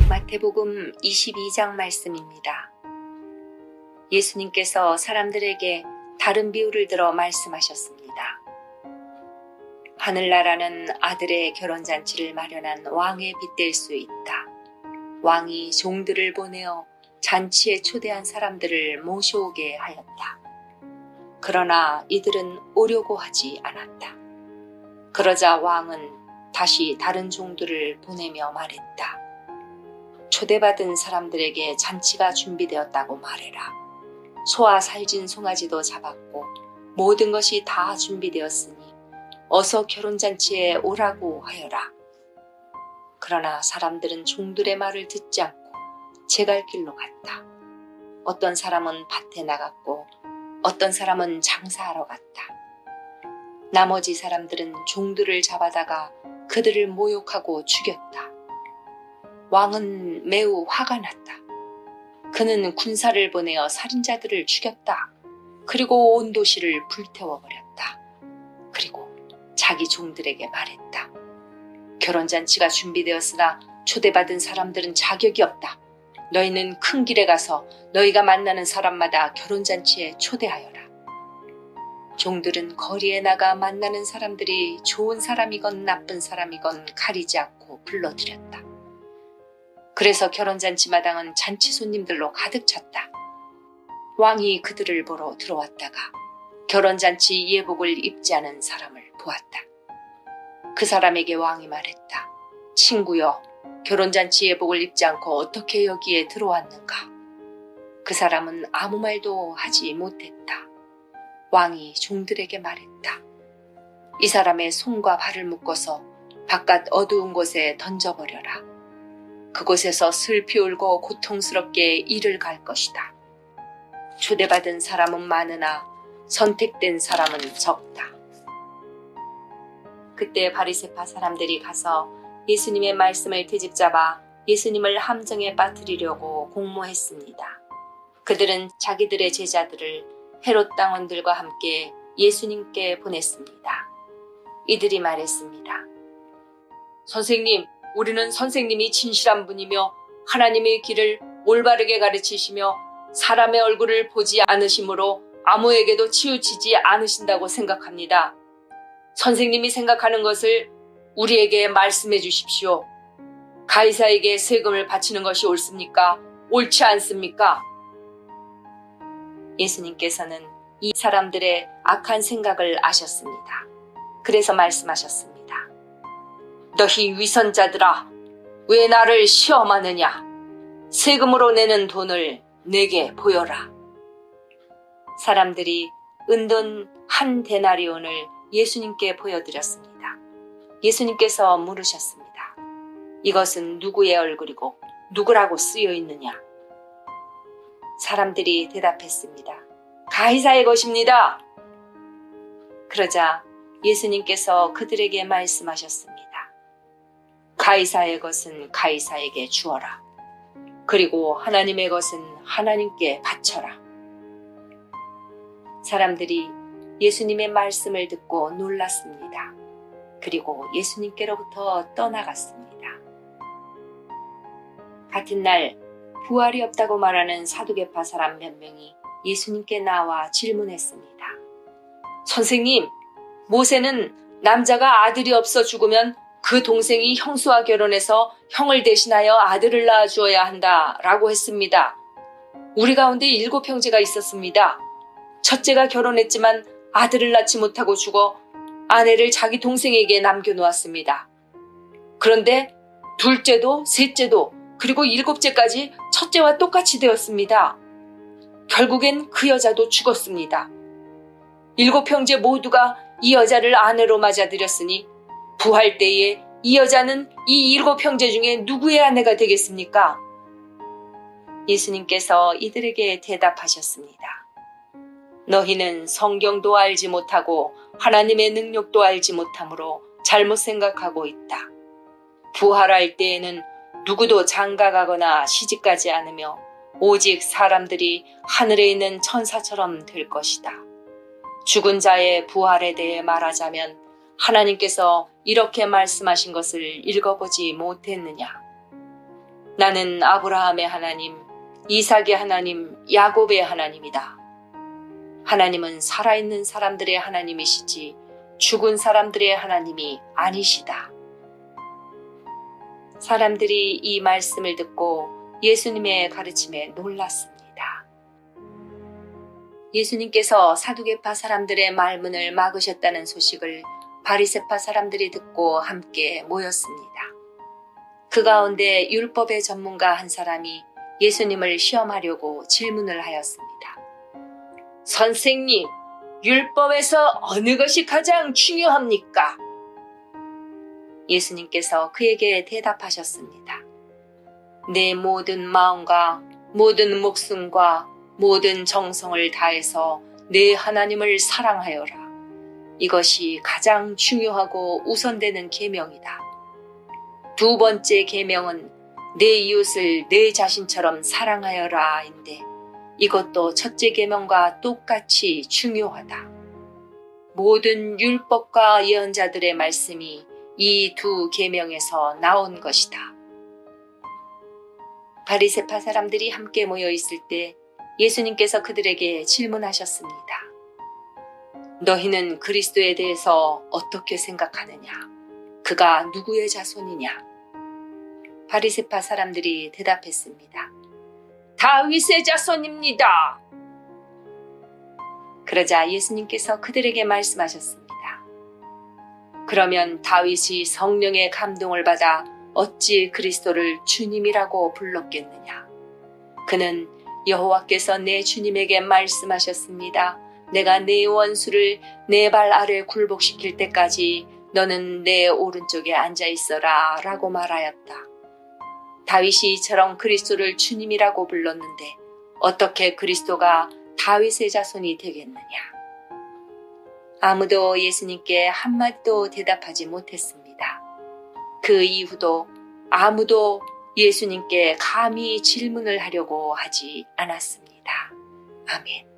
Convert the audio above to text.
마태복음 22장 말씀입니다. 예수님께서 사람들에게 다른 비유를 들어 말씀하셨습니다. 하늘나라는 아들의 결혼잔치를 마련한 왕에 빗댈 수 있다. 왕이 종들을 보내어 잔치에 초대한 사람들을 모셔오게 하였다. 그러나 이들은 오려고 하지 않았다. 그러자 왕은 다시 다른 종들을 보내며 말했다. 초대받은 사람들에게 잔치가 준비되었다고 말해라. 소와 살진 송아지도 잡았고 모든 것이 다 준비되었으니 어서 결혼잔치에 오라고 하여라. 그러나 사람들은 종들의 말을 듣지 않고 제 갈 길로 갔다. 어떤 사람은 밭에 나갔고 어떤 사람은 장사하러 갔다. 나머지 사람들은 종들을 잡아다가 그들을 모욕하고 죽였다. 왕은 매우 화가 났다. 그는 군사를 보내어 살인자들을 죽였다. 그리고 온 도시를 불태워버렸다. 그리고 자기 종들에게 말했다. 결혼잔치가 준비되었으나 초대받은 사람들은 자격이 없다. 너희는 큰 길에 가서 너희가 만나는 사람마다 결혼잔치에 초대하여라. 종들은 거리에 나가 만나는 사람들이 좋은 사람이건 나쁜 사람이건 가리지 않고 불러들였다. 그래서 결혼잔치 마당은 잔치 손님들로 가득 찼다. 왕이 그들을 보러 들어왔다가 결혼잔치 예복을 입지 않은 사람을 보았다. 그 사람에게 왕이 말했다. 친구여, 결혼잔치 예복을 입지 않고 어떻게 여기에 들어왔는가? 그 사람은 아무 말도 하지 못했다. 왕이 종들에게 말했다. 이 사람의 손과 발을 묶어서 바깥 어두운 곳에 던져버려라. 그곳에서 슬피 울고 고통스럽게 이를 갈 것이다. 초대받은 사람은 많으나 선택된 사람은 적다. 그때 바리새파 사람들이 가서 예수님의 말씀을 트집잡아 예수님을 함정에 빠뜨리려고 공모했습니다. 그들은 자기들의 제자들을 헤롯 당원들과 함께 예수님께 보냈습니다. 이들이 말했습니다. 선생님, 우리는 선생님이 진실한 분이며 하나님의 길을 올바르게 가르치시며 사람의 얼굴을 보지 않으시므로 아무에게도 치우치지 않으신다고 생각합니다. 선생님이 생각하는 것을 우리에게 말씀해 주십시오. 가이사에게 세금을 바치는 것이 옳습니까? 옳지 않습니까? 예수님께서는 이 사람들의 악한 생각을 아셨습니다. 그래서 말씀하셨습니다. 너희 위선자들아, 왜 나를 시험하느냐? 세금으로 내는 돈을 내게 보여라. 사람들이 은돈 한 데나리온을 예수님께 보여드렸습니다. 예수님께서 물으셨습니다. 이것은 누구의 얼굴이고 누구라고 쓰여 있느냐? 사람들이 대답했습니다. 가이사의 것입니다. 그러자 예수님께서 그들에게 말씀하셨습니다. 가이사의 것은 가이사에게 주어라. 그리고 하나님의 것은 하나님께 바쳐라. 사람들이 예수님의 말씀을 듣고 놀랐습니다. 그리고 예수님께로부터 떠나갔습니다. 같은 날 부활이 없다고 말하는 사두개파 사람 몇 명이 예수님께 나와 질문했습니다. 선생님, 모세는 남자가 아들이 없어 죽으면 그 동생이 형수와 결혼해서 형을 대신하여 아들을 낳아 주어야 한다라고 했습니다. 우리 가운데 7 형제가 있었습니다. 첫째가 결혼했지만 아들을 낳지 못하고 죽어 아내를 자기 동생에게 남겨놓았습니다. 그런데 둘째도 셋째도 그리고 7째까지 첫째와 똑같이 되었습니다. 결국엔 그 여자도 죽었습니다. 7 형제 모두가 이 여자를 아내로 맞아들였으니 부활 때에 이 여자는 이 7 형제 중에 누구의 아내가 되겠습니까? 예수님께서 이들에게 대답하셨습니다. 너희는 성경도 알지 못하고 하나님의 능력도 알지 못하므로 잘못 생각하고 있다. 부활할 때에는 누구도 장가가거나 시집가지 않으며 오직 사람들이 하늘에 있는 천사처럼 될 것이다. 죽은 자의 부활에 대해 말하자면 하나님께서 이렇게 말씀하신 것을 읽어보지 못했느냐? 나는 아브라함의 하나님, 이삭의 하나님, 야곱의 하나님이다. 하나님은 살아있는 사람들의 하나님이시지 죽은 사람들의 하나님이 아니시다. 사람들이 이 말씀을 듣고 예수님의 가르침에 놀랐습니다. 예수님께서 사두개파 사람들의 말문을 막으셨다는 소식을 바리새파 사람들이 듣고 함께 모였습니다. 그 가운데 율법의 전문가 한 사람이 예수님을 시험하려고 질문을 하였습니다. 선생님, 율법에서 어느 것이 가장 중요합니까? 예수님께서 그에게 대답하셨습니다. 내 모든 마음과 모든 목숨과 모든 정성을 다해서 내 하나님을 사랑하여라. 이것이 가장 중요하고 우선되는 계명이다. 두 번째 계명은 내 이웃을 내 자신처럼 사랑하여라인데 이것도 첫째 계명과 똑같이 중요하다. 모든 율법과 예언자들의 말씀이 이 두 계명에서 나온 것이다. 바리새파 사람들이 함께 모여 있을 때 예수님께서 그들에게 질문하셨습니다. 너희는 그리스도에 대해서 어떻게 생각하느냐? 그가 누구의 자손이냐? 바리새파 사람들이 대답했습니다. 다윗의 자손입니다. 그러자 예수님께서 그들에게 말씀하셨습니다. 그러면 다윗이 성령의 감동을 받아 어찌 그리스도를 주님이라고 불렀겠느냐? 그는 여호와께서 내 주님에게 말씀하셨습니다. 내가 내 원수를 내 발 아래 굴복시킬 때까지 너는 내 오른쪽에 앉아 있어라 라고 말하였다. 다윗이 이처럼 그리스도를 주님이라고 불렀는데 어떻게 그리스도가 다윗의 자손이 되겠느냐? 아무도 예수님께 한마디도 대답하지 못했습니다. 그 이후도 아무도 예수님께 감히 질문을 하려고 하지 않았습니다. 아멘.